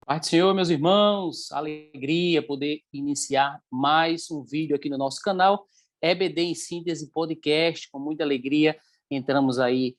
Pai do Senhor, meus irmãos, alegria poder iniciar mais um vídeo aqui no nosso canal, EBD em Síntese Podcast, com muita alegria, entramos aí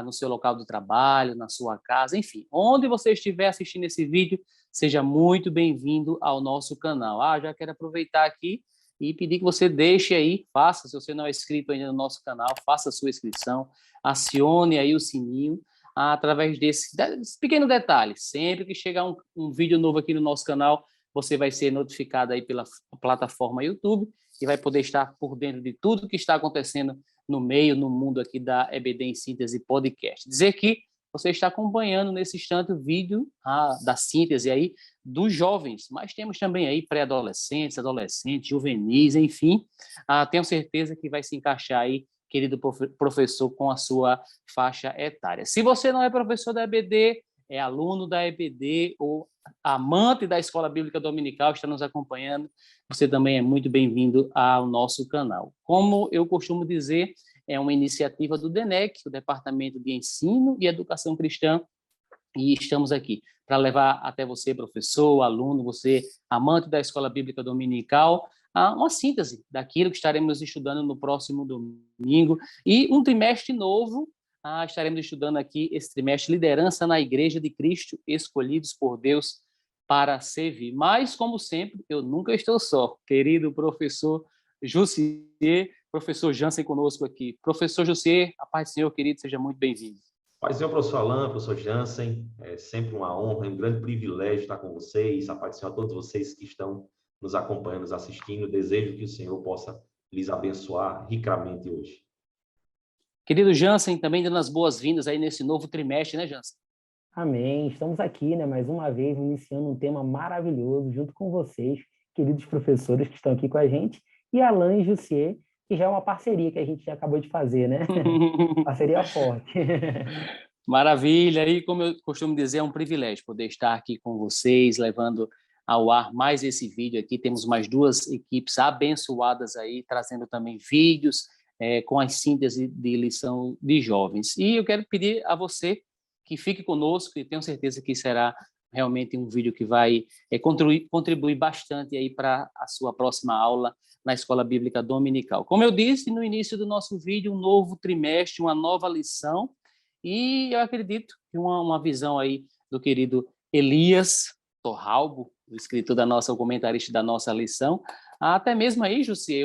no seu local do trabalho, na sua casa, enfim, onde você estiver assistindo esse vídeo, seja muito bem-vindo ao nosso canal. Já quero aproveitar aqui e pedir que você deixe aí, faça, se você não é inscrito ainda no nosso canal, faça a sua inscrição, acione aí o sininho, através desse pequeno detalhe. Sempre que chegar um vídeo novo aqui no nosso canal, você vai ser notificado aí pela plataforma YouTube e vai poder estar por dentro de tudo que está acontecendo no meio, no mundo aqui da EBD em Síntese Podcast. Dizer que você está acompanhando nesse instante o vídeo da síntese aí dos jovens, mas temos também aí pré-adolescentes, adolescentes, juvenis, enfim. Tenho certeza que vai se encaixar aí, querido professor, com a sua faixa etária. Se você não é professor da EBD, é aluno da EBD ou amante da Escola Bíblica Dominical, está nos acompanhando, você também é muito bem-vindo ao nosso canal. Como eu costumo dizer, é uma iniciativa do DENEC, o Departamento de Ensino e Educação Cristã, e estamos aqui para levar até você, professor, aluno, você, amante da Escola Bíblica Dominical, uma síntese daquilo que estaremos estudando no próximo domingo. E um trimestre novo, estaremos estudando aqui esse trimestre, Liderança na Igreja de Cristo, escolhidos por Deus para servir. Mas, como sempre, eu nunca estou só. Querido professor Jussier, professor Jansen conosco aqui. Professor Jussier, a paz do Senhor, querido, seja muito bem-vindo. Paz do Senhor, professor Alain, professor Jansen, é sempre uma honra, um grande privilégio estar com vocês. A paz do Senhor a todos vocês que estão nos acompanhando, nos assistindo. Desejo que o Senhor possa lhes abençoar ricamente hoje. Querido Jansen, também dando as boas-vindas aí nesse novo trimestre, né, Jansen? Amém. Estamos aqui, mais uma vez, iniciando um tema maravilhoso junto com vocês, queridos professores que estão aqui com a gente, e Alain e Jussier, que já é uma parceria que a gente já acabou de fazer, né? Parceria forte. Maravilha. E como eu costumo dizer, é um privilégio poder estar aqui com vocês, levando ao ar mais esse vídeo aqui. Temos mais duas equipes abençoadas aí, trazendo também vídeos com a síntese de lição de jovens. E eu quero pedir a você que fique conosco, e tenho certeza que será realmente um vídeo que vai contribuir bastante aí para a sua próxima aula na Escola Bíblica Dominical. Como eu disse no início do nosso vídeo, um novo trimestre, uma nova lição, e eu acredito que uma visão aí do querido Elias Torralbo, o escritor da nossa, o comentarista da nossa lição, até mesmo aí, José,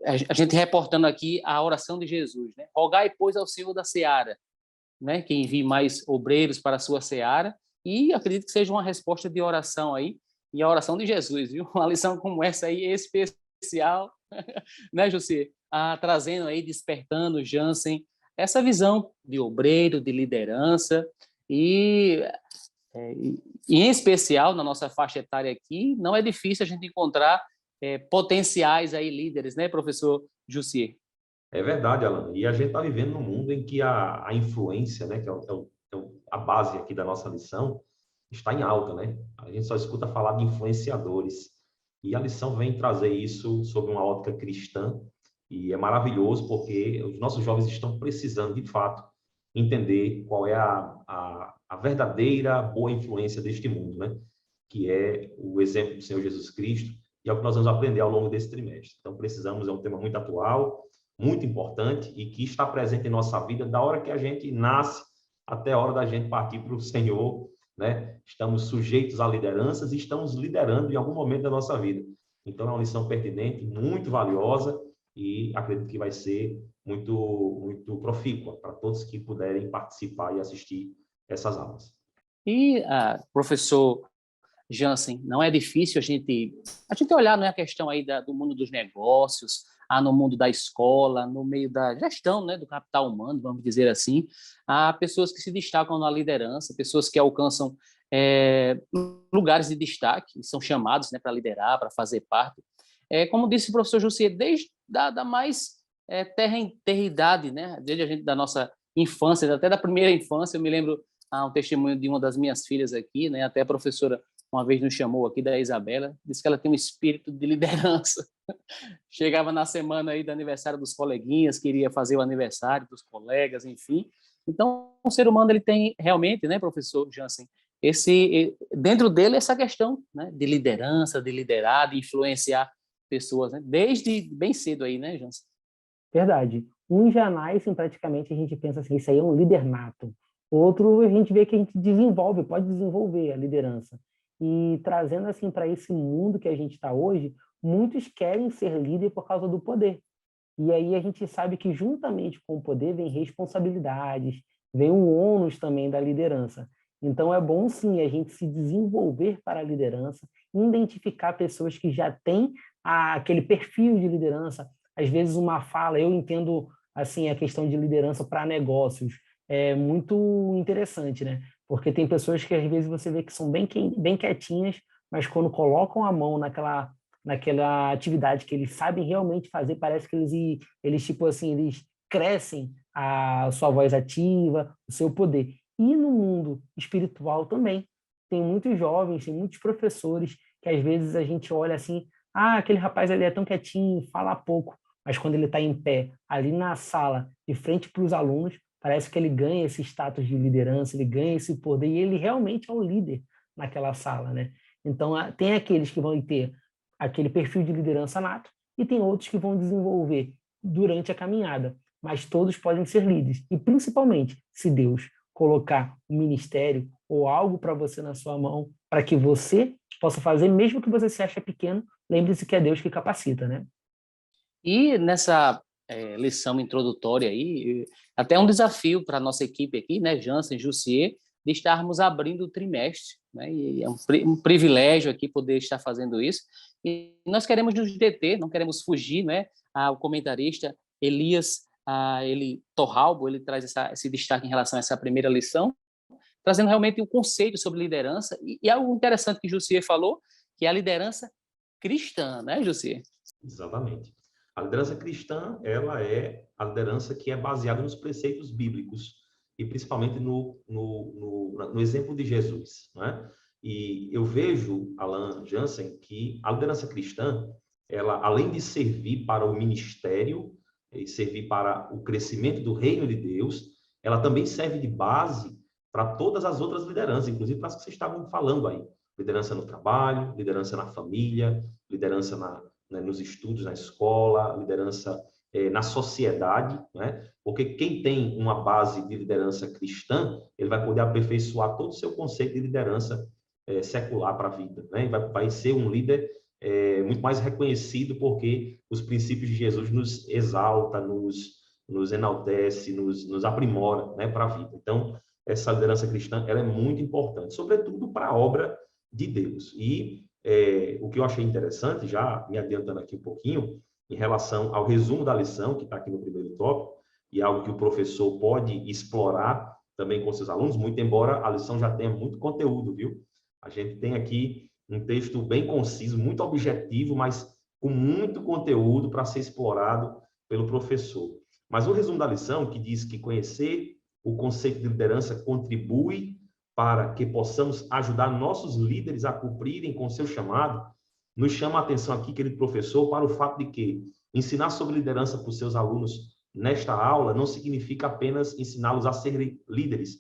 a gente reportando aqui a oração de Jesus, né? Rogai, pois, ao Senhor da Seara, né? Que envie mais obreiros para a sua seara, e acredito que seja uma resposta de oração aí, e a oração de Jesus, viu? Uma lição como essa aí, especial, né, José? Trazendo aí, despertando, Jansen, essa visão de obreiro, de liderança, e em especial, na nossa faixa etária aqui, não é difícil a gente encontrar potenciais aí líderes, né, professor Jussier? É verdade, Alain. E a gente está vivendo num mundo em que a influência, né, que a base aqui da nossa lição, está em alta, né? A gente só escuta falar de influenciadores. E a lição vem trazer isso sob uma ótica cristã, e é maravilhoso porque os nossos jovens estão precisando, de fato, entender qual é a verdadeira boa influência deste mundo, né? Que é o exemplo do Senhor Jesus Cristo, e é o que nós vamos aprender ao longo desse trimestre. Então, precisamos, é um tema muito atual, muito importante, e que está presente em nossa vida da hora que a gente nasce até a hora da gente partir para o Senhor, né? Estamos sujeitos a lideranças e estamos liderando em algum momento da nossa vida. Então, é uma lição pertinente, muito valiosa, e acredito que vai ser muito, muito profícua para todos que puderem participar e assistir essas aulas. E, professor Jansen, não é difícil a gente olhar, não é a questão aí do mundo dos negócios, no mundo da escola, no meio da gestão, né, do capital humano, vamos dizer assim, há pessoas que se destacam na liderança, pessoas que alcançam lugares de destaque, são chamados, né, para liderar, para fazer parte. Como disse o professor José, desde da mais terra idade, né, desde da nossa infância, até da primeira infância, eu me lembro um testemunho de uma das minhas filhas aqui, né, até a professora uma vez nos chamou aqui, da Isabela, disse que ela tem um espírito de liderança. Chegava na semana aí do aniversário dos coleguinhas, queria fazer o aniversário dos colegas, enfim, Então, o ser humano ele tem realmente, né, professor Jansen, dentro dele essa questão, né, de liderança, de liderar, de influenciar pessoas, né, desde bem cedo aí, né, Jansen? Verdade. Um já nasce, praticamente, a gente pensa assim, isso aí é um líder nato. Outro, a gente vê que a gente desenvolve, pode desenvolver a liderança. E trazendo assim para esse mundo que a gente está hoje, muitos querem ser líder por causa do poder. E aí a gente sabe que juntamente com o poder vem responsabilidades, vem o ônus também da liderança. Então é bom sim a gente se desenvolver para a liderança, identificar pessoas que já têm aquele perfil de liderança. Às vezes uma fala, eu entendo assim a questão de liderança para negócios, é muito interessante, né? Porque tem pessoas que às vezes você vê que são bem quietinhas, mas quando colocam a mão naquela atividade que eles sabem realmente fazer, parece que eles tipo assim, eles crescem a sua voz ativa, o seu poder. E no mundo espiritual também. Tem muitos jovens, tem muitos professores que às vezes a gente olha assim, aquele rapaz ali é tão quietinho, fala pouco, mas quando ele está em pé, ali na sala, de frente para os alunos, parece que ele ganha esse status de liderança, ele ganha esse poder, e ele realmente é o líder naquela sala, né? Então, tem aqueles que vão ter aquele perfil de liderança nato, e tem outros que vão desenvolver durante a caminhada, mas todos podem ser líderes. E principalmente, se Deus colocar um ministério ou algo para você na sua mão, para que você possa fazer, mesmo que você se ache pequeno, lembre-se que é Deus que capacita, né? E nessa lição introdutória aí, até um desafio para a nossa equipe aqui, né, Jansen, Jussier, de estarmos abrindo o trimestre, né, e é um privilégio aqui poder estar fazendo isso. E nós queremos nos deter, não queremos fugir, né? O comentarista Elias ele Torralbo, ele traz esse destaque em relação a essa primeira lição, trazendo realmente um conceito sobre liderança e algo interessante que Jussier falou, que é a liderança cristã, né, Jussier? Exatamente. A liderança cristã, ela é a liderança que é baseada nos preceitos bíblicos e principalmente no exemplo de Jesus, né? E eu vejo, Alan Jansen, que a liderança cristã, ela, além de servir para o ministério e servir para o crescimento do reino de Deus, ela também serve de base para todas as outras lideranças, inclusive para as que vocês estavam falando aí. Liderança no trabalho, liderança na família, liderança nos estudos, na escola, liderança na sociedade, né? Porque quem tem uma base de liderança cristã, ele vai poder aperfeiçoar todo o seu conceito de liderança secular para a vida, né? Vai ser um líder muito mais reconhecido porque os princípios de Jesus nos exalta, nos enaltece, nos aprimora, né, para a vida. Então, essa liderança cristã ela é muito importante, sobretudo para a obra de Deus. E o que eu achei interessante, já me adiantando aqui um pouquinho, em relação ao resumo da lição, que está aqui no primeiro tópico, e algo que o professor pode explorar também com seus alunos, muito embora a lição já tenha muito conteúdo, viu? A gente tem aqui um texto bem conciso, muito objetivo, mas com muito conteúdo para ser explorado pelo professor. Mas o resumo da lição, que diz que conhecer o conceito de liderança contribui para que possamos ajudar nossos líderes a cumprirem com seu chamado, nos chama a atenção aqui, querido professor, para o fato de que ensinar sobre liderança para os seus alunos nesta aula não significa apenas ensiná-los a serem líderes,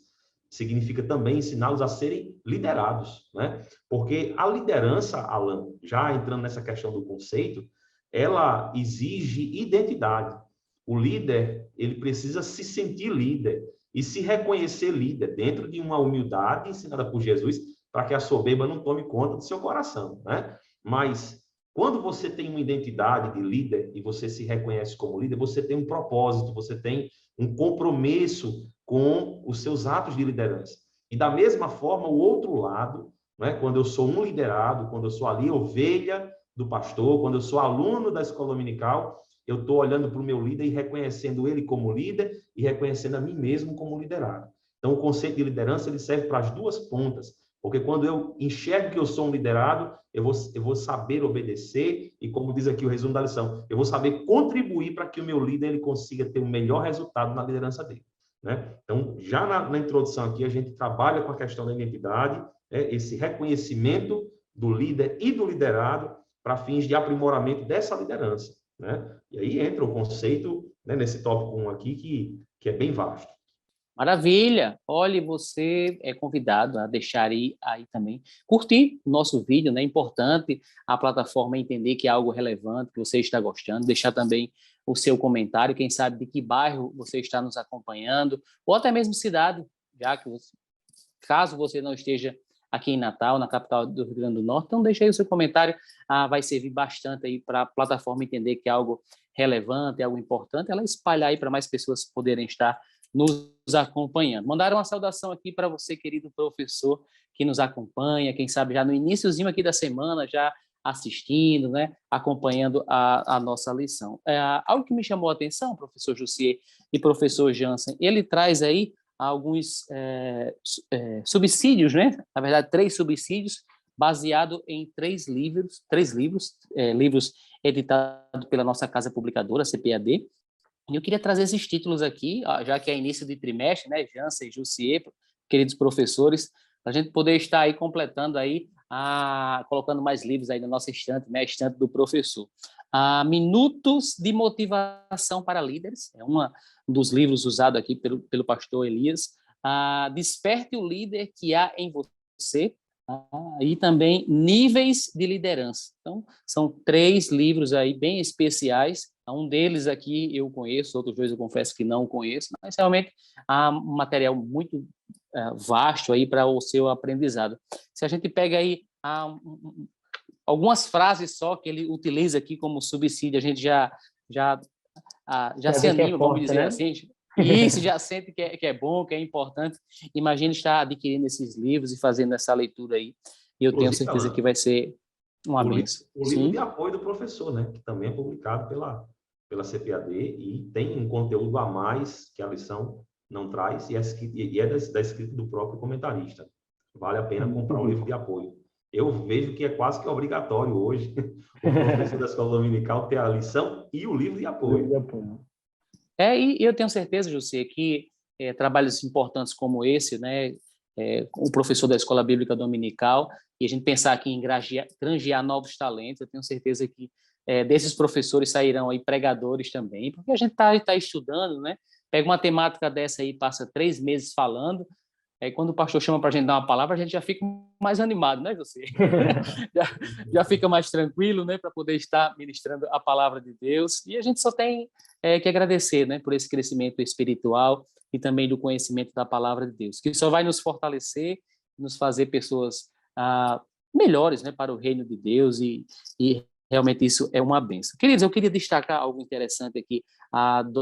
significa também ensiná-los a serem liderados, né? Porque a liderança, Alan, já entrando nessa questão do conceito, ela exige identidade. O líder, ele precisa se sentir líder e se reconhecer líder dentro de uma humildade ensinada por Jesus, para que a soberba não tome conta do seu coração, né? Mas quando você tem uma identidade de líder e você se reconhece como líder, você tem um propósito, você tem um compromisso com os seus atos de liderança. E da mesma forma, o outro lado, né, quando eu sou um liderado, quando eu sou ali ovelha do pastor, quando eu sou aluno da escola dominical, eu estou olhando para o meu líder e reconhecendo ele como líder e reconhecendo a mim mesmo como liderado. Então, o conceito de liderança ele serve para as duas pontas, porque quando eu enxergo que eu sou um liderado, eu vou saber obedecer e, como diz aqui o resumo da lição, eu vou saber contribuir para que o meu líder ele consiga ter o melhor resultado na liderança dele, né? Então, já na introdução aqui, a gente trabalha com a questão da identidade, né? Esse reconhecimento do líder e do liderado para fins de aprimoramento dessa liderança, né? E aí entra o conceito, né, nesse tópico 1 aqui, que é bem vasto. Maravilha! Olhe, você é convidado a deixar aí também, curtir o nosso vídeo, né? É importante a plataforma entender que é algo relevante, que você está gostando, deixar também o seu comentário, quem sabe de que bairro você está nos acompanhando, ou até mesmo cidade, já que caso você não esteja aqui em Natal, na capital do Rio Grande do Norte, então deixe aí o seu comentário, vai servir bastante aí para a plataforma entender que é algo relevante, é algo importante, ela espalhar aí para mais pessoas poderem estar nos acompanhando. Mandaram uma saudação aqui para você, querido professor, que nos acompanha, quem sabe já no iniciozinho aqui da semana, já assistindo, né, acompanhando a nossa lição. Algo que me chamou a atenção, professor Jussier e professor Jansen, ele traz aí alguns subsídios, né? Na verdade, 3 subsídios, baseado em 3 livros editados pela nossa casa publicadora, CPAD. E eu queria trazer esses títulos aqui, já que é início de trimestre, né? Jansen e Jussier, queridos professores, para a gente poder estar aí completando aí, colocando mais livros aí na nossa estante, né? A estante do professor. Minutos de Motivação para Líderes, é um dos livros usados aqui pelo pastor Elias. Desperte o líder que há em você, e também Níveis de Liderança. Então, são 3 livros aí bem especiais. Um deles aqui eu conheço, outros 2 eu confesso que não conheço, mas realmente há um material muito vasto aí para o seu aprendizado. Se a gente pega aí algumas frases só que ele utiliza aqui como subsídio, a gente já se anima, vamos dizer, né? Assim. Isso, já sente que é bom, que é importante. Imagine estar adquirindo esses livros e fazendo essa leitura aí. E eu tenho certeza que vai ser uma bênção. O livro de apoio do professor, né? Que também é publicado pela CPAD e tem um conteúdo a mais que a lição não traz e é da escrita do próprio comentarista. Vale a pena comprar o livro de apoio. Eu vejo que é quase que obrigatório hoje o professor da escola dominical ter a lição e o livro de apoio. E eu tenho certeza, José, que trabalhos importantes como esse, né, o professor da escola bíblica dominical, e a gente pensar aqui em granjear novos talentos, eu tenho certeza que desses professores sairão aí pregadores também, porque a gente tá estudando, né? Pega uma temática dessa aí, passa 3 meses falando, aí quando o pastor chama para a gente dar uma palavra, a gente já fica mais animado, né, você? já fica mais tranquilo, né, para poder estar ministrando a palavra de Deus. E a gente só tem que agradecer, né, por esse crescimento espiritual e também do conhecimento da palavra de Deus, que só vai nos fortalecer, nos fazer pessoas melhores, né, para o reino de Deus e realmente isso é uma bênção. Queridos, eu queria destacar algo interessante aqui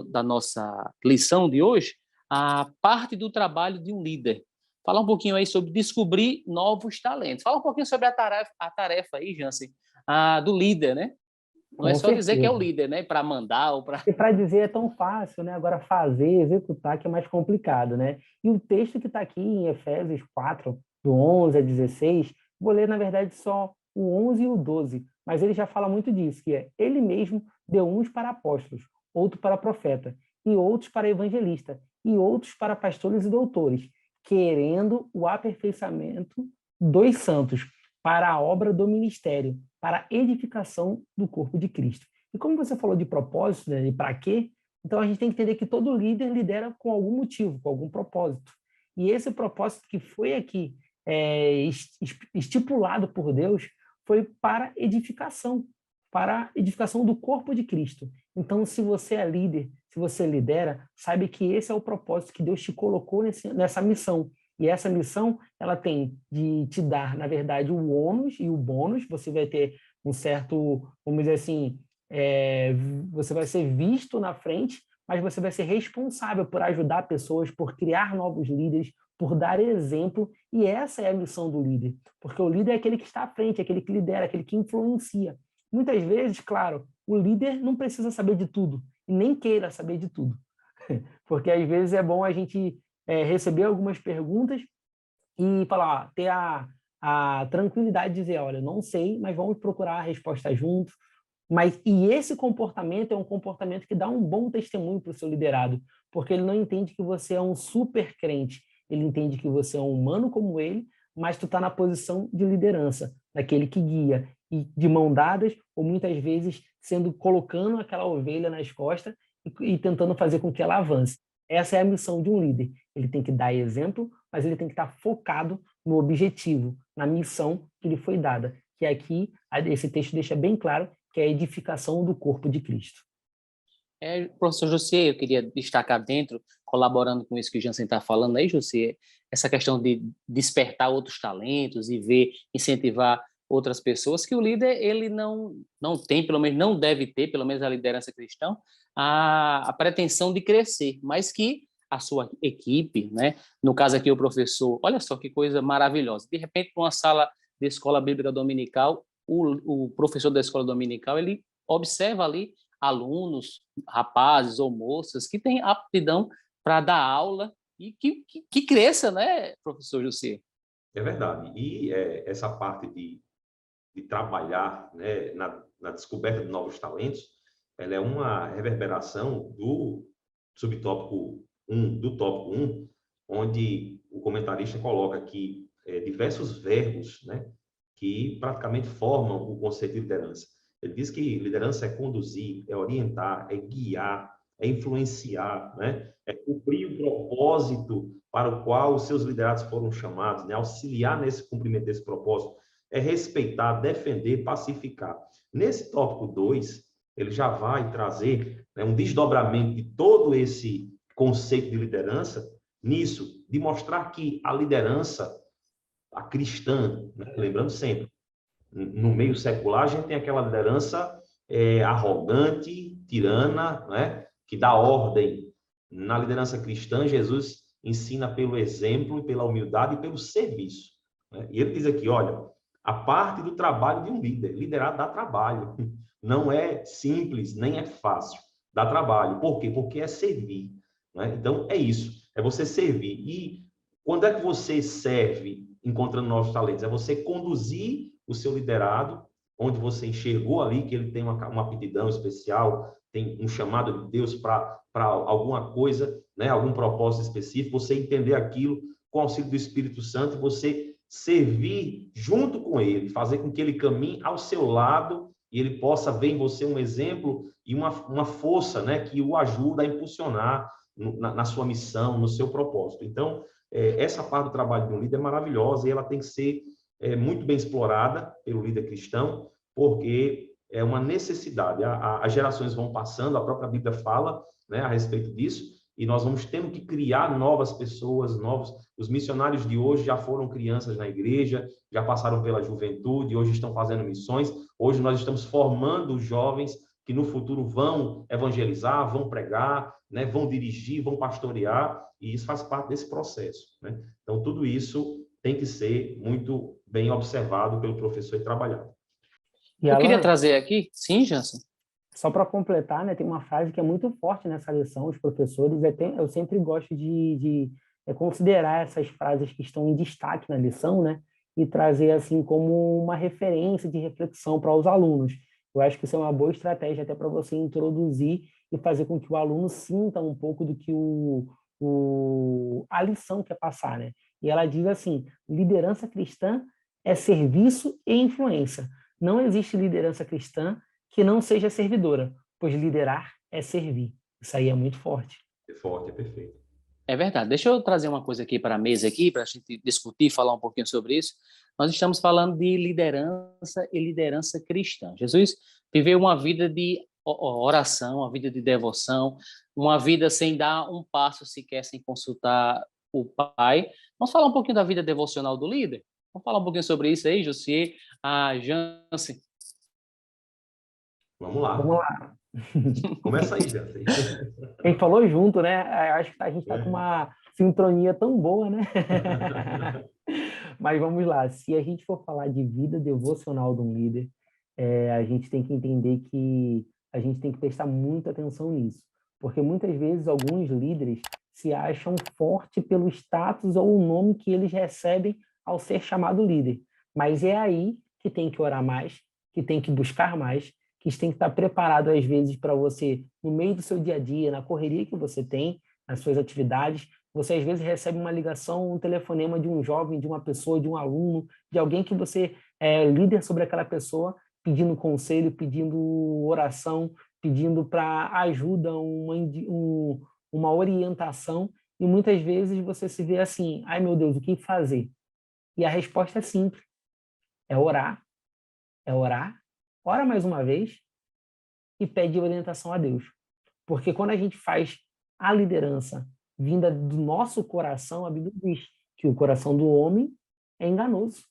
da nossa lição de hoje, a parte do trabalho de um líder. Falar um pouquinho aí sobre descobrir novos talentos. Fala um pouquinho sobre a tarefa aí, Jansen, do líder, né? Não é só dizer que é o líder, né? Para mandar ou para... E para dizer é tão fácil, né? Agora fazer, executar, que é mais complicado, né? E o texto que está aqui em Efésios 4, do 11 a 16, vou ler, na verdade, só o 11 e o 12, mas ele já fala muito disso, que é ele mesmo deu uns para apóstolos, outros para profeta, e outros para evangelista, e outros para pastores e doutores, querendo o aperfeiçoamento dos santos para a obra do ministério, para a edificação do corpo de Cristo. E como você falou de propósito, né, e para quê, então a gente tem que entender que todo líder lidera com algum motivo, com algum propósito. E esse propósito que foi aqui estipulado por Deus foi para a edificação do corpo de Cristo. Então, se você é líder, se você lidera, saiba que esse é o propósito que Deus te colocou nessa missão. E essa missão, ela tem de te dar, na verdade, o ônus e o bônus. Você vai ter um certo, vamos dizer assim, você vai ser visto na frente, mas você vai ser responsável por ajudar pessoas, por criar novos líderes, por dar exemplo. E essa é a missão do líder. Porque o líder é aquele que está à frente, aquele que lidera, aquele que influencia. Muitas vezes, claro, o líder não precisa saber de tudo, e nem queira saber de tudo. Porque às vezes é bom a gente receber algumas perguntas e falar, ter a tranquilidade de dizer, olha, não sei, mas vamos procurar a resposta juntos. E esse comportamento é um comportamento que dá um bom testemunho para o seu liderado, porque ele não entende que você é um super crente, ele entende que você é um humano como ele, mas tu está na posição de liderança, daquele que guia, e de mão dadas, ou muitas vezes colocando aquela ovelha nas costas e tentando fazer com que ela avance. Essa é a missão de um líder. Ele tem que dar exemplo, mas ele tem que estar focado no objetivo, na missão que lhe foi dada, que aqui esse texto deixa bem claro que é a edificação do corpo de Cristo. Professor José, eu queria destacar dentro, colaborando com isso que o Jansen está falando aí, José, essa questão de despertar outros talentos e incentivar outras pessoas, que o líder ele não tem, pelo menos não deve ter, pelo menos a liderança cristã, a pretensão de crescer, mas que a sua equipe, né? No caso aqui o professor, olha só que coisa maravilhosa, de repente numa sala de escola bíblica dominical, o professor da escola dominical, ele observa ali alunos, rapazes ou moças que têm aptidão para dar aula e que cresça, né, professor José? É verdade. E essa parte de trabalhar, né, na descoberta de novos talentos, ela é uma reverberação do subtópico 1, do tópico 1, onde o comentarista coloca que diversos verbos, né, que praticamente formam o conceito de liderança. Ele diz que liderança é conduzir, é orientar, é guiar, é influenciar, né, é cumprir o propósito para o qual os seus liderados foram chamados, né, auxiliar nesse cumprimento desse propósito, é respeitar, defender, pacificar. Nesse tópico 2, ele já vai trazer, né, um desdobramento de todo esse conceito de liderança, nisso, de mostrar que a liderança, a cristã, né, lembrando sempre, no meio secular, a gente tem aquela liderança arrogante, tirana, né, que dá ordem. Na liderança cristã, Jesus ensina pelo exemplo, e pela humildade e pelo serviço, né? E ele diz aqui, olha, a parte do trabalho de um líder. Liderar dá trabalho. Não é simples, nem é fácil. Dá trabalho. Por quê? Porque é servir, né? Então, é isso. É você servir. E quando é que você serve encontrando novos talentos? É você conduzir o seu liderado, onde você enxergou ali que ele tem uma aptidão especial, tem um chamado de Deus para alguma coisa, né? Algum propósito específico, você entender aquilo com o auxílio do Espírito Santo, você servir junto com ele, fazer com que ele caminhe ao seu lado e ele possa ver em você um exemplo e uma força, né, que o ajuda a impulsionar na sua missão, no seu propósito. Então, essa parte do trabalho de um líder é maravilhosa e ela tem que ser muito bem explorada pelo líder cristão, porque é uma necessidade. As gerações vão passando, a própria Bíblia fala, né, a respeito disso, e nós vamos tendo que criar novas pessoas, os missionários de hoje já foram crianças na igreja, já passaram pela juventude, hoje estão fazendo missões, hoje nós estamos formando jovens que no futuro vão evangelizar, vão pregar, né, vão dirigir, vão pastorear, e isso faz parte desse processo, né? Então, tudo isso tem que ser muito bem observado pelo professor e trabalhado. Eu queria trazer aqui, sim, Jansen? Só para completar, né, tem uma frase que é muito forte nessa lição, os professores, eu sempre gosto de considerar essas frases que estão em destaque na lição, né, e trazer assim como uma referência de reflexão para os alunos. Eu acho que isso é uma boa estratégia até para você introduzir e fazer com que o aluno sinta um pouco do que a lição quer passar, né? E ela diz assim, liderança cristã é serviço e influência. Não existe liderança cristã que não seja servidora, pois liderar é servir. Isso aí é muito forte. É forte, é perfeito. É verdade. Deixa eu trazer uma coisa aqui para a mesa aqui, para a gente discutir, falar um pouquinho sobre isso. Nós estamos falando de liderança e liderança cristã. Jesus viveu uma vida de oração, uma vida de devoção, uma vida sem dar um passo sequer, sem consultar o Pai. Vamos falar um pouquinho da vida devocional do líder? Vamos falar um pouquinho sobre isso aí, José, a Jansen. Vamos lá. Vamos lá. Começa aí, Jansen. A gente falou junto, né? Eu acho que a gente está com uma sintonia tão boa, né? Mas vamos lá. Se a gente for falar de vida devocional de um líder, a gente tem que entender que a gente tem que prestar muita atenção nisso. Porque muitas vezes alguns líderes se acham fortes pelo status ou o nome que eles recebem ao ser chamado líder. Mas é aí que tem que orar mais, que tem que buscar mais, que tem que estar preparado, às vezes, para você, no meio do seu dia a dia, na correria que você tem, nas suas atividades, você, às vezes, recebe uma ligação, um telefonema de um jovem, de uma pessoa, de um aluno, de alguém que você é líder sobre aquela pessoa, pedindo conselho, pedindo oração, pedindo para ajuda, uma orientação, e muitas vezes você se vê assim, ai meu Deus, o que fazer? E a resposta é simples, é orar, ora mais uma vez e pede orientação a Deus. Porque quando a gente faz a liderança vinda do nosso coração, a Bíblia diz que o coração do homem é enganoso.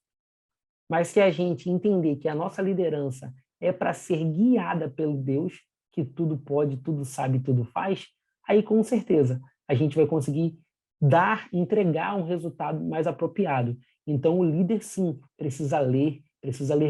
Mas se a gente entender que a nossa liderança é para ser guiada pelo Deus, que tudo pode, tudo sabe, tudo faz, aí com certeza a gente vai conseguir entregar um resultado mais apropriado. Então o líder sim precisa ler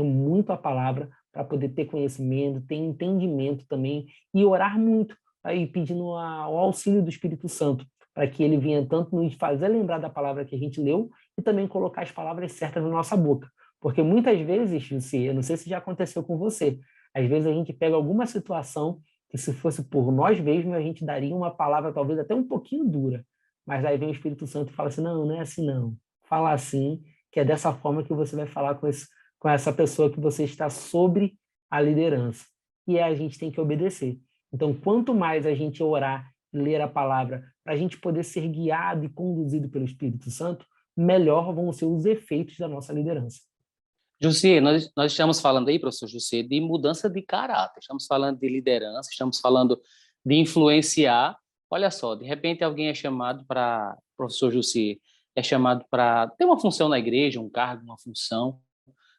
muito a palavra para poder ter conhecimento, ter entendimento também e orar muito, aí pedindo o auxílio do Espírito Santo, para que ele venha tanto nos fazer lembrar da palavra que a gente leu e também colocar as palavras certas na nossa boca. Porque muitas vezes, Jussi, eu não sei se já aconteceu com você, às vezes a gente pega alguma situação que se fosse por nós mesmos, a gente daria uma palavra talvez até um pouquinho dura, mas aí vem o Espírito Santo e fala assim, não, não é assim não, fala assim, que é dessa forma que você vai falar com essa pessoa que você está sobre a liderança. E a gente tem que obedecer. Então, quanto mais a gente orar e ler a palavra, para a gente poder ser guiado e conduzido pelo Espírito Santo, melhor vão ser os efeitos da nossa liderança. José, nós estamos falando aí, professor José, de mudança de caráter, estamos falando de liderança, estamos falando de influenciar. Olha só, de repente alguém é chamado para, professor José, é chamado para ter uma função na igreja, um cargo, uma função,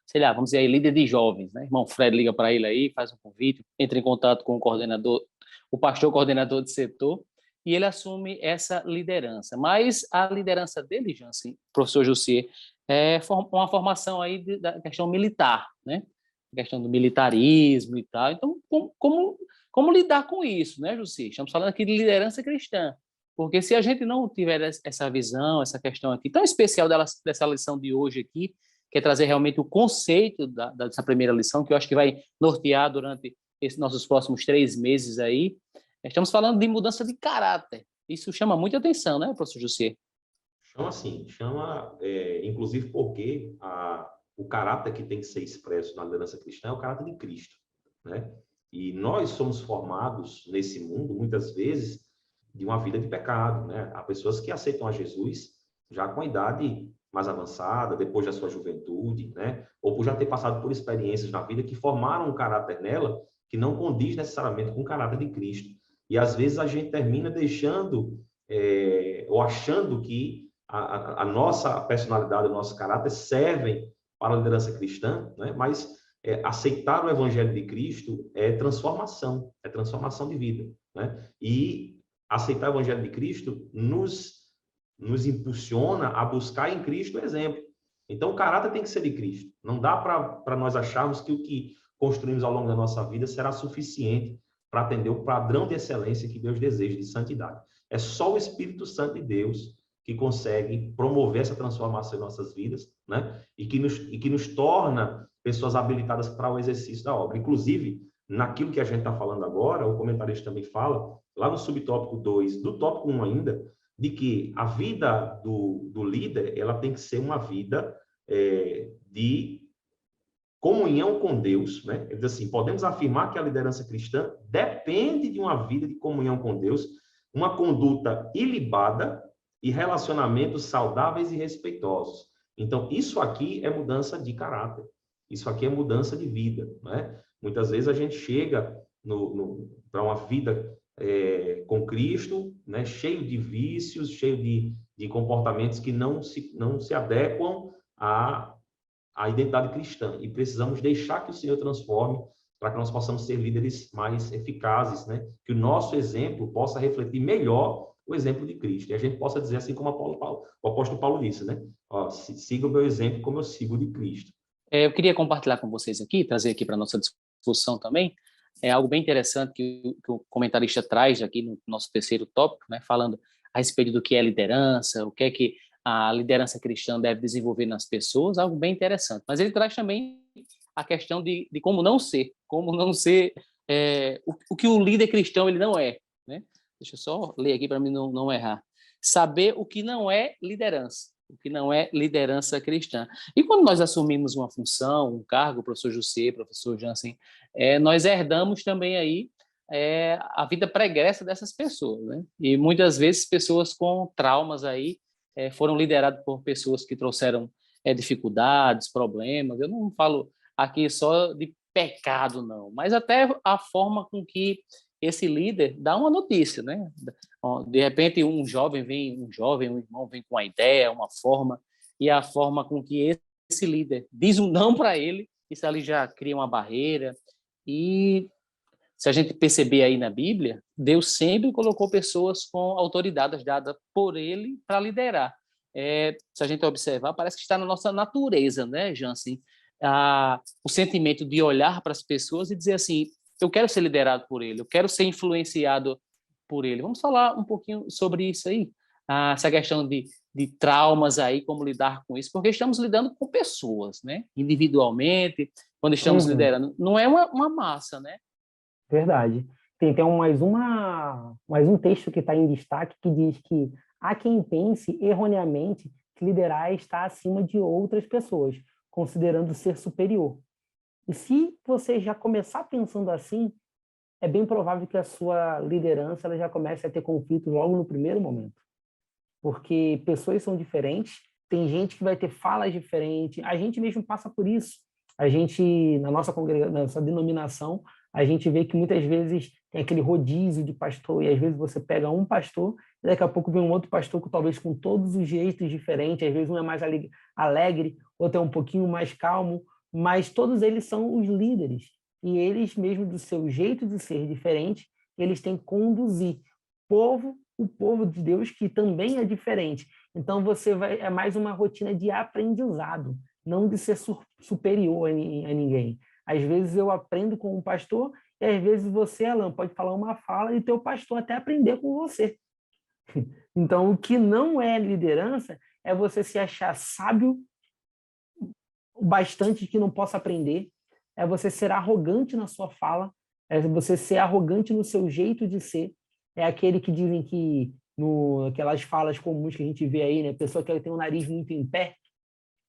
sei lá, vamos dizer aí, líder de jovens, né? Irmão Fred liga para ele aí, faz um convite, entra em contato com o coordenador, o pastor coordenador de setor, e ele assume essa liderança. Mas a liderança dele, Jansen, professor José, é uma formação aí da questão militar, né? A questão do militarismo e tal. Então, como lidar com isso, né, José? Estamos falando aqui de liderança cristã. Porque se a gente não tiver essa visão, essa questão aqui tão especial dessa lição de hoje aqui, que é trazer realmente o conceito dessa primeira lição, que eu acho que vai nortear durante esses nossos próximos 3 meses aí, estamos falando de mudança de caráter. Isso chama muita atenção, né, professor José? Chama assim, inclusive porque o caráter que tem que ser expresso na liderança cristã é o caráter de Cristo, né? E nós somos formados nesse mundo, muitas vezes, de uma vida de pecado, né? Há pessoas que aceitam a Jesus já com a idade mais avançada, depois da sua juventude, né? Ou por já ter passado por experiências na vida que formaram um caráter nela que não condiz necessariamente com o caráter de Cristo. E às vezes a gente termina deixando ou achando que a nossa personalidade, o nosso caráter servem para a liderança cristã, né? Mas aceitar o evangelho de Cristo é transformação de vida, né? E aceitar o evangelho de Cristo nos impulsiona a buscar em Cristo o exemplo. Então, o caráter tem que ser de Cristo. Não dá para nós acharmos que o que construímos ao longo da nossa vida será suficiente para atender o padrão de excelência que Deus deseja, de santidade. É só o Espírito Santo de Deus que consegue promover essa transformação em nossas vidas, né? E que nos torna pessoas habilitadas para o exercício da obra. Inclusive, naquilo que a gente está falando agora, o comentarista também fala, lá no subtópico 2, do tópico 1 ainda, de que a vida do líder, ela tem que ser uma vida de comunhão com Deus, né? Ele diz assim, podemos afirmar que a liderança cristã depende de uma vida de comunhão com Deus, uma conduta ilibada e relacionamentos saudáveis e respeitosos. Então, isso aqui é mudança de caráter. Isso aqui é mudança de vida, né? Muitas vezes a gente chega para uma vida com Cristo, né? Cheio de vícios, cheio de comportamentos que não se adequam à identidade cristã. E precisamos deixar que o Senhor transforme para que nós possamos ser líderes mais eficazes, né? Que o nosso exemplo possa refletir melhor o exemplo de Cristo. E a gente possa dizer assim como o apóstolo Paulo disse, né? Ó, siga o meu exemplo como eu sigo o de Cristo. Eu queria compartilhar com vocês aqui, trazer aqui para a nossa discussão também, é algo bem interessante que o comentarista traz aqui no nosso terceiro tópico, né? Falando a respeito do que é liderança, o que é que a liderança cristã deve desenvolver nas pessoas, algo bem interessante. Mas ele traz também a questão de como não ser o que o líder cristão ele não é, né? Deixa eu só ler aqui para mim não errar. Saber o que não é liderança, o que não é liderança cristã. E quando nós assumimos uma função, um cargo, professor José, professor Jansen, nós herdamos também aí a vida pregressa dessas pessoas, né? E muitas vezes pessoas com traumas aí foram lideradas por pessoas que trouxeram dificuldades, problemas. Eu não falo aqui só de pecado, não, mas até a forma com que esse líder dá uma notícia, né? De repente um irmão vem com uma ideia, uma forma, e a forma com que esse líder diz um não para ele, isso ali já cria uma barreira. E se a gente perceber aí na Bíblia, Deus sempre colocou pessoas com autoridades dadas por ele para liderar. Se a gente observar, parece que está na nossa natureza, né, Jansen? O sentimento de olhar para as pessoas e dizer assim, eu quero ser liderado por ele, eu quero ser influenciado por ele. Vamos falar um pouquinho sobre isso aí, essa questão de traumas aí, como lidar com isso, porque estamos lidando com pessoas, né? Individualmente, quando estamos liderando. Não é uma massa, né? Verdade. Tem mais um texto que está em destaque que diz que há quem pense erroneamente que liderar está acima de outras pessoas, considerando ser superior. E se você já começar pensando assim, é bem provável que a sua liderança ela já comece a ter conflitos logo no primeiro momento. Porque pessoas são diferentes, tem gente que vai ter falas diferentes, a gente mesmo passa por isso. A gente, na nossa congregação, na nossa denominação, a gente vê que muitas vezes tem aquele rodízio de pastor, e às vezes você pega um pastor, e daqui a pouco vem um outro pastor que talvez com todos os jeitos diferentes, às vezes um é mais alegre, outro é um pouquinho mais calmo, mas todos eles são os líderes. E eles, mesmo do seu jeito de ser diferente, eles têm que conduzir o povo de Deus, que também é diferente. Então, é mais uma rotina de aprendizado, não de ser superior a ninguém. Às vezes eu aprendo com um pastor e às vezes você, Alan, pode falar uma fala e teu pastor até aprender com você. Então, o que não é liderança é você se achar sábio o bastante que não possa aprender, é você ser arrogante na sua fala, é você ser arrogante no seu jeito de ser, é aquele que dizem que, aquelas falas comuns que a gente vê aí, né? Pessoa que tem o nariz muito em pé,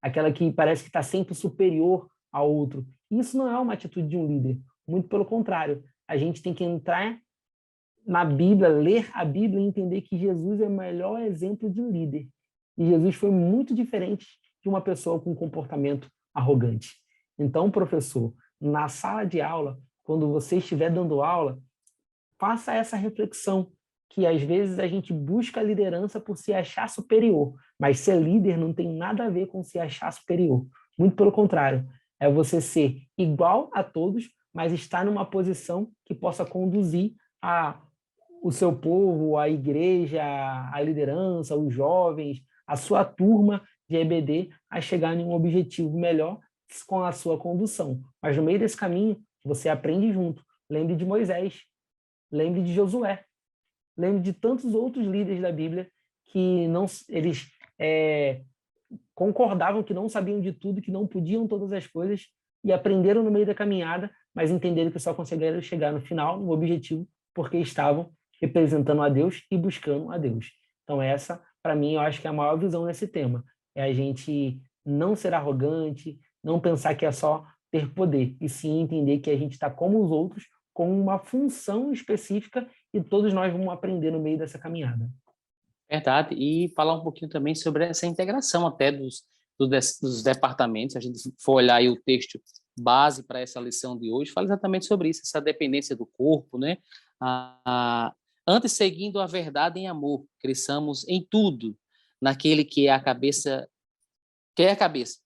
aquela que parece que está sempre superior ao outro. Isso não é uma atitude de um líder. Muito pelo contrário. A gente tem que entrar na Bíblia, ler a Bíblia e entender que Jesus é o melhor exemplo de líder. E Jesus foi muito diferente de uma pessoa com um comportamento arrogante. Então, professor, na sala de aula, quando você estiver dando aula, faça essa reflexão, que às vezes a gente busca a liderança por se achar superior, mas ser líder não tem nada a ver com se achar superior. Muito pelo contrário, é você ser igual a todos, mas estar numa posição que possa conduzir o seu povo, a igreja, a liderança, os jovens, a sua turma de EBD a chegar em um objetivo melhor com a sua condução. Mas no meio desse caminho, você aprende junto. Lembre de Moisés, lembre de Josué, lembre de tantos outros líderes da Bíblia que eles concordavam que não sabiam de tudo, que não podiam todas as coisas e aprenderam no meio da caminhada, mas entenderam que só conseguiram chegar no final, no objetivo, porque estavam representando a Deus e buscando a Deus. Então essa, para mim, eu acho que é a maior visão nesse tema. É a gente não ser arrogante, não pensar que é só ter poder, e sim entender que a gente está como os outros, com uma função específica e todos nós vamos aprender no meio dessa caminhada. Verdade. E falar um pouquinho também sobre essa integração até dos departamentos. Se a gente for olhar aí o texto base para essa lição de hoje, fala exatamente sobre isso, essa dependência do corpo, né? Antes, seguindo a verdade em amor, cresçamos em tudo naquele que é a cabeça,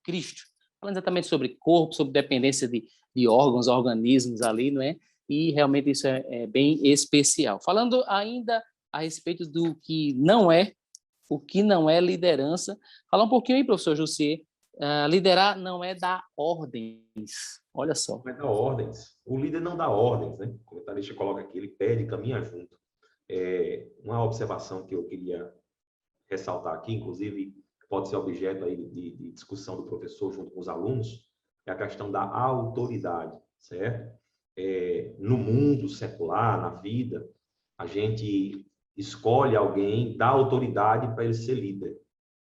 Cristo. Falando exatamente sobre corpo, sobre dependência de órgãos, organismos ali, não é? E realmente isso é bem especial. Falando ainda a respeito do que não é, o que não é liderança, falar um pouquinho aí, professor Jussier. Liderar não é dar ordens. Olha só. Não é dar ordens. O líder não dá ordens, né? O comentarista coloca aqui, ele pede, caminha junto. Uma observação que eu queria ressaltar aqui, inclusive pode ser objeto aí de discussão do professor junto com os alunos, é a questão da autoridade, certo? No mundo secular, na vida, a gente escolhe alguém, dá autoridade para ele ser líder,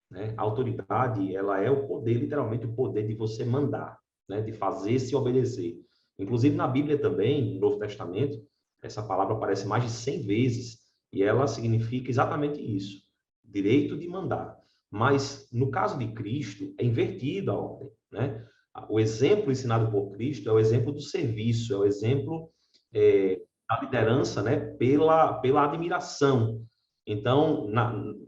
né? A autoridade, ela é o poder, literalmente o poder de você mandar, né? De fazer-se obedecer. Inclusive na Bíblia também, no Novo Testamento, Essa palavra aparece mais de 100 vezes e ela significa exatamente isso, direito de mandar. Mas, no caso de Cristo, é invertida a ordem, né? O exemplo ensinado por Cristo é o exemplo do serviço, é o exemplo da liderança, né? Pela admiração. Então,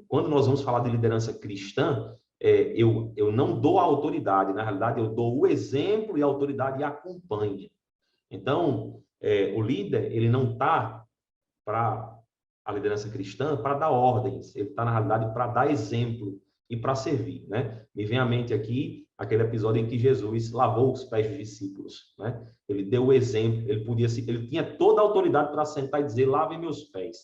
quando nós vamos falar de liderança cristã, eu não dou a autoridade, na realidade, eu dou o exemplo e a autoridade acompanha. Então, o líder, ele não está para a liderança cristã para dar ordens, ele está, na realidade, para dar exemplo e para servir, né? Me vem à mente aqui aquele episódio em que Jesus lavou os pés dos discípulos, né? Ele deu o exemplo, ele tinha toda a autoridade para sentar e dizer, lavem meus pés,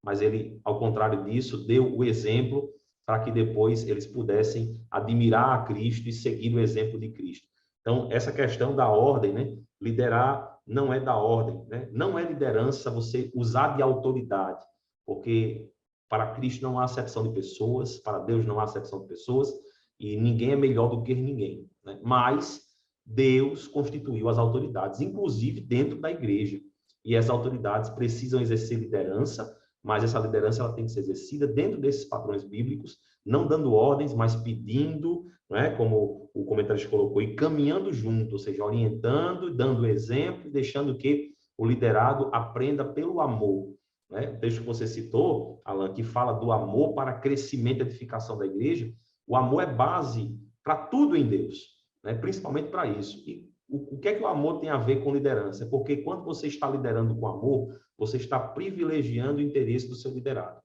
mas ele, ao contrário disso, deu o exemplo para que depois eles pudessem admirar a Cristo e seguir o exemplo de Cristo. Então, essa questão da ordem, né? Liderar não é da ordem, né? Não é liderança você usar de autoridade, porque para Cristo não há acepção de pessoas, para Deus não há acepção de pessoas, e ninguém é melhor do que ninguém, né? Mas Deus constituiu as autoridades, inclusive dentro da igreja, e as autoridades precisam exercer liderança, mas essa liderança ela tem que ser exercida dentro desses padrões bíblicos, não dando ordens, mas pedindo, né, como o comentarista colocou, e caminhando junto, ou seja, orientando, dando exemplo, deixando que o liderado aprenda pelo amor. Né? O texto que você citou, Alan, que fala do amor para crescimento e edificação da igreja, o amor é base para tudo em Deus, né? Principalmente para isso. E o que é que o amor tem a ver com liderança? Porque quando você está liderando com amor, você está privilegiando o interesse do seu liderado.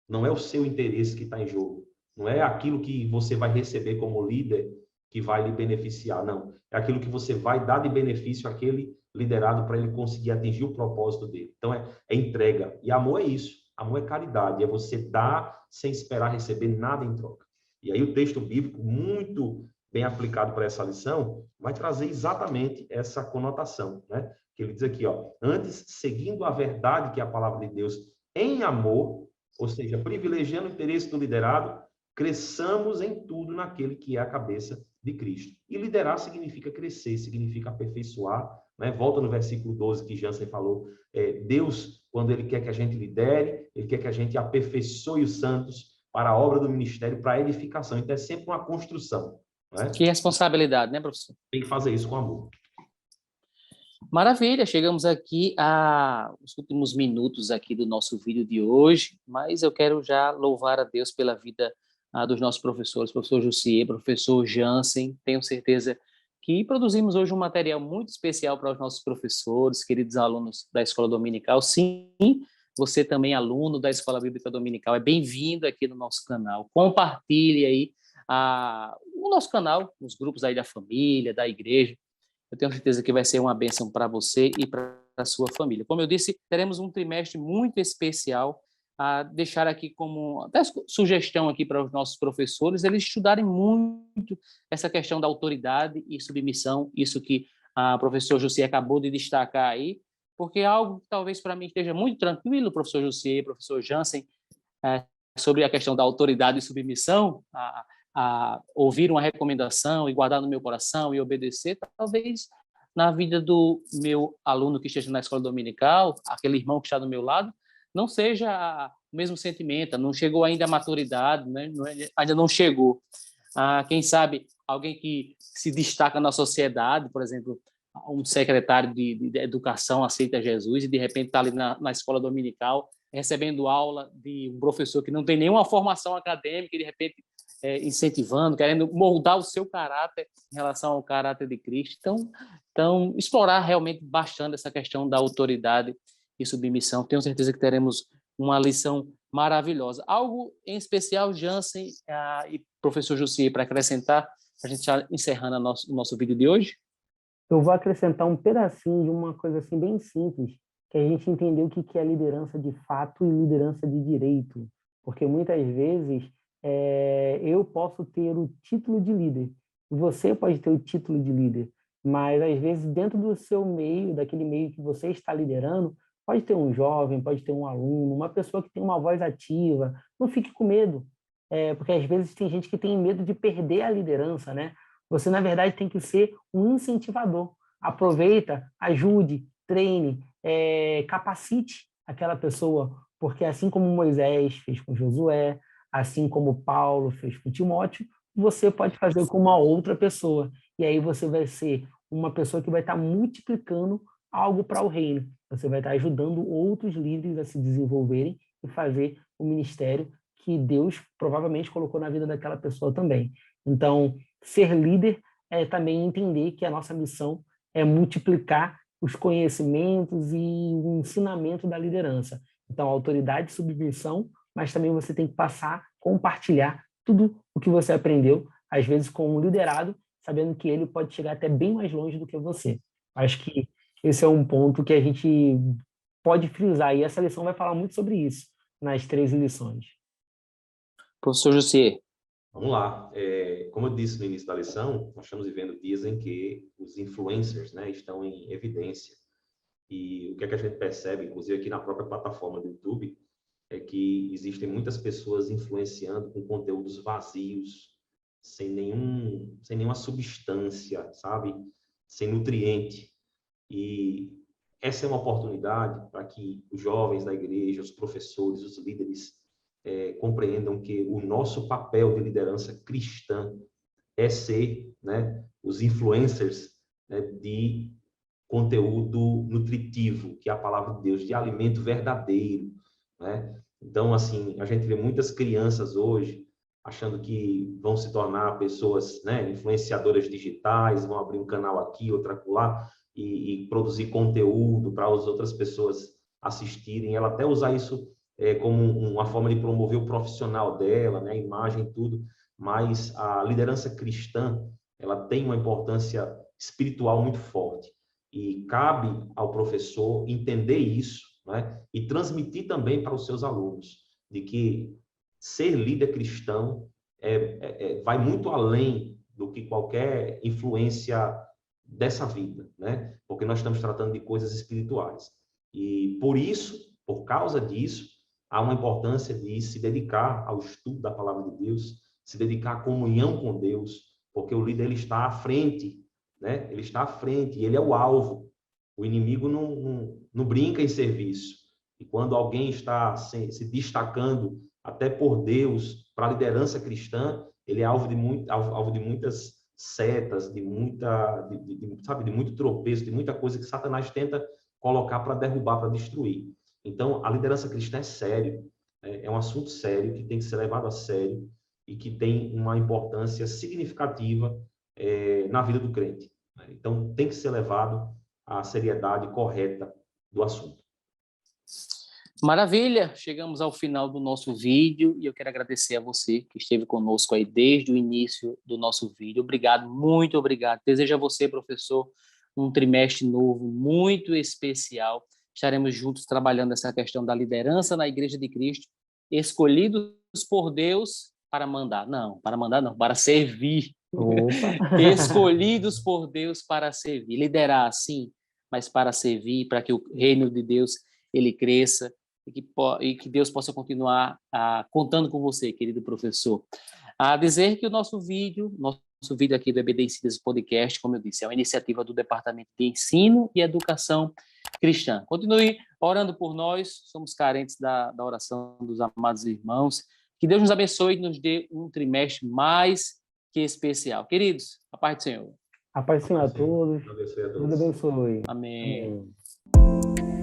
Não é o seu interesse que está em jogo. Não é aquilo que você vai receber como líder que vai lhe beneficiar, não. É aquilo que você vai dar de benefício àquele liderado para ele conseguir atingir o propósito dele. Então, é entrega. E amor é isso. Amor é caridade. É você dar sem esperar receber nada em troca. E aí o texto bíblico, muito bem aplicado para essa lição, vai trazer exatamente essa conotação, né? Que ele diz aqui, ó, antes, seguindo a verdade que é a palavra de Deus em amor, ou seja, privilegiando o interesse do liderado, cresçamos em tudo naquele que é a cabeça de Cristo. E liderar significa crescer, significa aperfeiçoar, né? Volta no versículo 12 que Jansen falou, Deus, quando ele quer que a gente lidere, ele quer que a gente aperfeiçoe os santos para a obra do ministério, para a edificação. Então, é sempre uma construção, né? Que responsabilidade, né, professor? Tem que fazer isso com amor. Maravilha, chegamos aqui aos últimos minutos aqui do nosso vídeo de hoje, mas eu quero já louvar a Deus pela vida dos nossos professores, professor Jussier, professor Jansen. Tenho certeza que produzimos hoje um material muito especial para os nossos professores, queridos alunos da Escola Dominical. Sim, você também, aluno da Escola Bíblica Dominical, é bem-vindo aqui no nosso canal. Compartilhe aí o nosso canal, os grupos aí da família, da igreja. Eu tenho certeza que vai ser uma bênção para você e para a sua família. Como eu disse, teremos um trimestre muito especial a deixar aqui como até sugestão aqui para os nossos professores, eles estudarem muito essa questão da autoridade e submissão, isso que a professor Jussier acabou de destacar aí, porque é algo que talvez para mim esteja muito tranquilo, professor Jussier, professor Jansen, sobre a questão da autoridade e submissão, a ouvir uma recomendação e guardar no meu coração e obedecer, talvez na vida do meu aluno que esteja na escola dominical, aquele irmão que está do meu lado, não seja o mesmo sentimento, não chegou ainda à maturidade, né? Ainda não chegou. Quem sabe alguém que se destaca na sociedade, por exemplo, um secretário de educação aceita Jesus e de repente está ali na escola dominical recebendo aula de um professor que não tem nenhuma formação acadêmica e de repente incentivando, querendo moldar o seu caráter em relação ao caráter de Cristo. Então, explorar realmente bastante essa questão da autoridade e submissão. Tenho certeza que teremos uma lição maravilhosa. Algo em especial, Jansen e professor Jussier, para acrescentar, a gente já encerrando o nosso vídeo de hoje? Eu vou acrescentar um pedacinho de uma coisa assim bem simples, que a gente entendeu o que é liderança de fato e liderança de direito. Porque muitas vezes eu posso ter o título de líder, você pode ter o título de líder, mas às vezes dentro do seu meio, daquele meio que você está liderando, pode ter um jovem, pode ter um aluno, uma pessoa que tem uma voz ativa. Não fique com medo, porque às vezes tem gente que tem medo de perder a liderança, né? Você, na verdade, tem que ser um incentivador. Aproveita, ajude, treine, capacite aquela pessoa, porque assim como Moisés fez com Josué, assim como Paulo fez com Timóteo, você pode fazer com uma outra pessoa. E aí você vai ser uma pessoa que vai estar multiplicando algo para o reino. Você vai estar ajudando outros líderes a se desenvolverem e fazer o ministério que Deus provavelmente colocou na vida daquela pessoa também. Então, ser líder é também entender que a nossa missão é multiplicar os conhecimentos e o ensinamento da liderança. Então, autoridade e submissão, mas também você tem que compartilhar tudo o que você aprendeu, às vezes com um liderado, sabendo que ele pode chegar até bem mais longe do que você. Acho que esse é um ponto que a gente pode frisar, e essa lição vai falar muito sobre isso, nas 3 lições. Professor Jussier. Vamos lá. Como eu disse no início da lição, nós estamos vivendo dias em que os influencers, né, estão em evidência. E o que é que a gente percebe, inclusive aqui na própria plataforma do YouTube, é que existem muitas pessoas influenciando com conteúdos vazios, sem nenhuma substância, sabe? Sem nutriente. E essa é uma oportunidade para que os jovens da igreja, os professores, os líderes compreendam que o nosso papel de liderança cristã é ser, né, os influencers, né, de conteúdo nutritivo, que é a palavra de Deus, de alimento verdadeiro, né? Então, assim, a gente vê muitas crianças hoje achando que vão se tornar pessoas, né, influenciadoras digitais, vão abrir um canal aqui, outro acolá, e produzir conteúdo para as outras pessoas assistirem. Ela até usar isso como uma forma de promover o profissional dela, né, a imagem, tudo. Mas a liderança cristã, ela tem uma importância espiritual muito forte. E cabe ao professor entender isso, né, e transmitir também para os seus alunos, de que ser líder cristão vai muito além do que qualquer influência dessa vida, né? Porque nós estamos tratando de coisas espirituais. E por isso, por causa disso, há uma importância de se dedicar ao estudo da palavra de Deus, se dedicar à comunhão com Deus, porque o líder ele está à frente, né? Ele está à frente, ele é o alvo. O inimigo não brinca em serviço. E quando alguém está se destacando até por Deus para a liderança cristã, ele é alvo de muitas setas, de muito tropeço, de muita coisa que Satanás tenta colocar para derrubar, para destruir. Então, a liderança cristã é sério, é um assunto sério que tem que ser levado a sério e que tem uma importância significativa na vida do crente. Então, tem que ser levado à seriedade correta do assunto. Maravilha! Chegamos ao final do nosso vídeo e eu quero agradecer a você que esteve conosco aí desde o início do nosso vídeo. Obrigado, muito obrigado. Desejo a você, professor, um trimestre novo muito especial. Estaremos juntos trabalhando essa questão da liderança na Igreja de Cristo, escolhidos por Deus para mandar. Não, para servir. Escolhidos por Deus para servir. Liderar, sim, mas para servir, para que o reino de Deus ele cresça e que Deus possa continuar contando com você, querido professor. A dizer que o nosso vídeo aqui do EBD Ensina Podcast, como eu disse, é uma iniciativa do Departamento de Ensino e Educação Cristã. Continue orando por nós, somos carentes da oração dos amados irmãos. Que Deus nos abençoe e nos dê um trimestre mais que especial. Queridos, a paz do Senhor. A paz do Senhor a todos. Deus abençoe a todos. Deus abençoe. Amém. Amém.